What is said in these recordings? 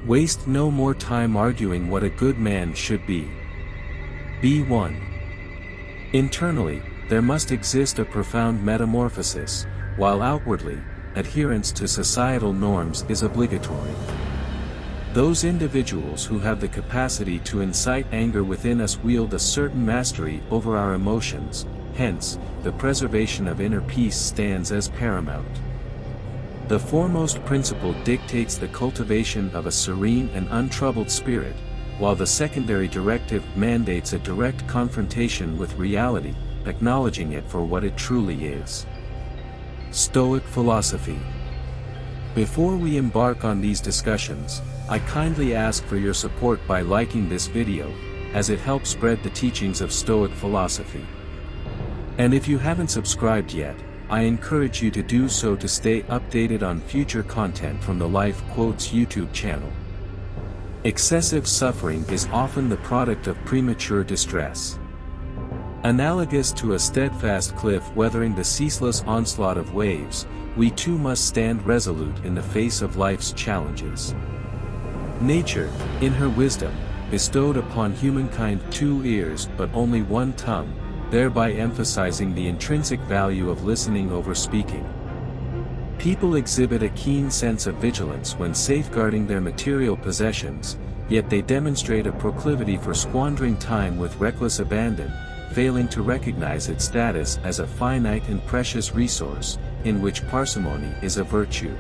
Waste no more time arguing what a good man should be. B1. Internally, there must exist a profound metamorphosis, while outwardly, adherence to societal norms is obligatory. Those individuals who have the capacity to incite anger within us wield a certain mastery over our emotions, hence, the preservation of inner peace stands as paramount. The foremost principle dictates the cultivation of a serene and untroubled spirit, while the secondary directive mandates a direct confrontation with reality, acknowledging it for what it truly is. Stoic philosophy. Before we embark on these discussions, I kindly ask for your support by liking this video, as it helps spread the teachings of Stoic philosophy. And if you haven't subscribed yet, I encourage you to do so to stay updated on future content from the Life Quotes YouTube channel. Excessive suffering is often the product of premature distress. Analogous to a steadfast cliff weathering the ceaseless onslaught of waves, we too must stand resolute in the face of life's challenges. Nature, in her wisdom, bestowed upon humankind 2 ears but only 1 tongue, thereby emphasizing the intrinsic value of listening over speaking. People exhibit a keen sense of vigilance when safeguarding their material possessions, yet they demonstrate a proclivity for squandering time with reckless abandon, failing to recognize its status as a finite and precious resource, in which parsimony is a virtue.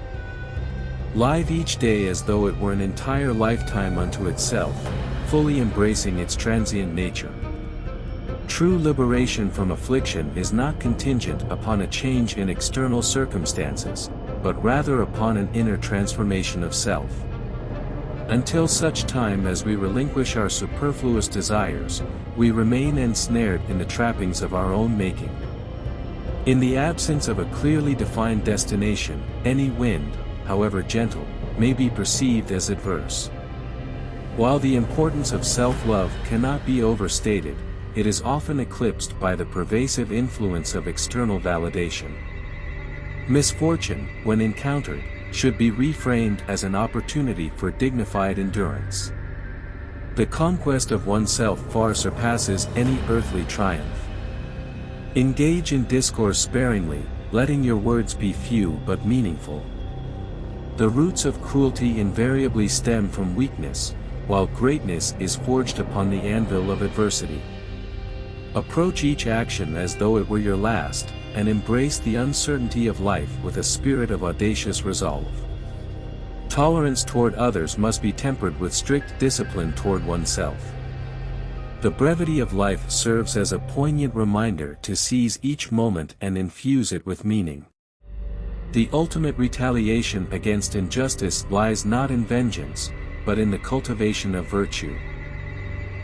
Live each day as though it were an entire lifetime unto itself, fully embracing its transient nature. True liberation from affliction is not contingent upon a change in external circumstances, but rather upon an inner transformation of self. Until such time as we relinquish our superfluous desires, we remain ensnared in the trappings of our own making. In the absence of a clearly defined destination, any wind, however gentle, may be perceived as adverse. While the importance of self-love cannot be overstated, it is often eclipsed by the pervasive influence of external validation. Misfortune, when encountered, should be reframed as an opportunity for dignified endurance. The conquest of oneself far surpasses any earthly triumph. Engage in discourse sparingly, letting your words be few but meaningful. The roots of cruelty invariably stem from weakness, while greatness is forged upon the anvil of adversity. Approach each action as though it were your last, and embrace the uncertainty of life with a spirit of audacious resolve. Tolerance toward others must be tempered with strict discipline toward oneself. The brevity of life serves as a poignant reminder to seize each moment and infuse it with meaning. The ultimate retaliation against injustice lies not in vengeance, but in the cultivation of virtue.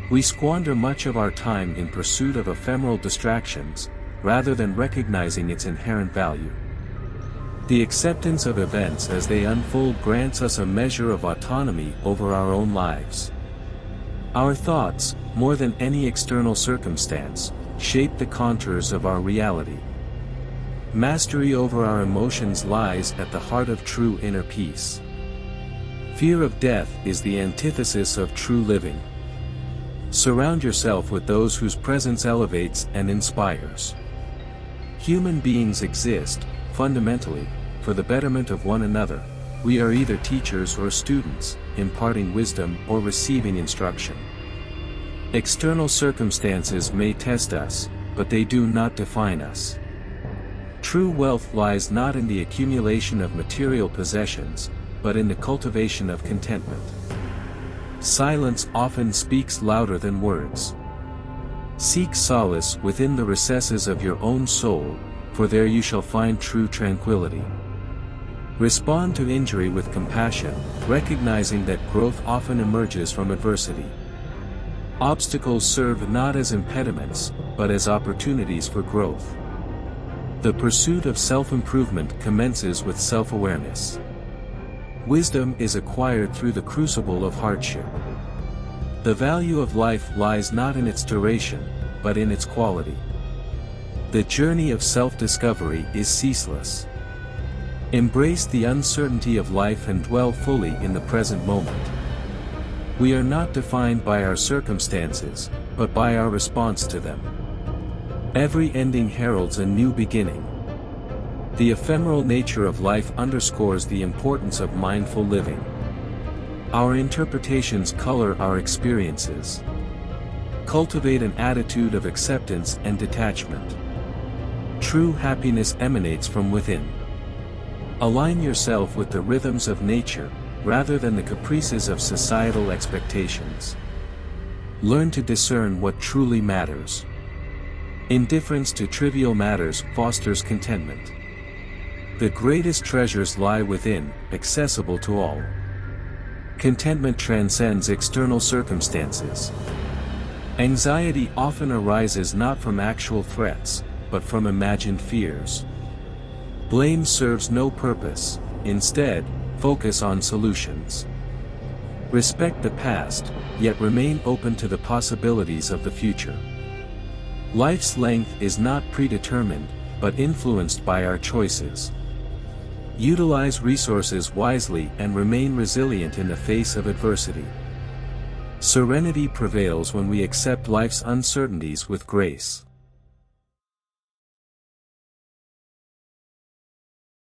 We squander much of our time in pursuit of ephemeral distractions, rather than recognizing its inherent value. The acceptance of events as they unfold grants us a measure of autonomy over our own lives. Our thoughts, more than any external circumstance, shape the contours of our reality. Mastery over our emotions lies at the heart of true inner peace. Fear of death is the antithesis of true living. Surround yourself with those whose presence elevates and inspires. Human beings exist, fundamentally, for the betterment of one another. We are either teachers or students, imparting wisdom or receiving instruction. External circumstances may test us, but they do not define us. True wealth lies not in the accumulation of material possessions, but in the cultivation of contentment. Silence often speaks louder than words. Seek solace within the recesses of your own soul, for there you shall find true tranquility. Respond to injury with compassion, recognizing that growth often emerges from adversity. Obstacles serve not as impediments, but as opportunities for growth. The pursuit of self-improvement commences with self-awareness. Wisdom is acquired through the crucible of hardship. The value of life lies not in its duration, but in its quality. The journey of self-discovery is ceaseless. Embrace the uncertainty of life and dwell fully in the present moment. We are not defined by our circumstances, but by our response to them. Every ending heralds a new beginning. The ephemeral nature of life underscores the importance of mindful living. Our interpretations color our experiences. Cultivate an attitude of acceptance and detachment. True happiness emanates from within. Align yourself with the rhythms of nature, rather than the caprices of societal expectations. Learn to discern what truly matters. Indifference to trivial matters fosters contentment. The greatest treasures lie within, accessible to all. Contentment transcends external circumstances. Anxiety often arises not from actual threats, but from imagined fears. Blame serves no purpose. Instead, focus on solutions. Respect the past, yet remain open to the possibilities of the future. Life's length is not predetermined, but influenced by our choices. Utilize resources wisely and remain resilient in the face of adversity. Serenity prevails when we accept life's uncertainties with grace.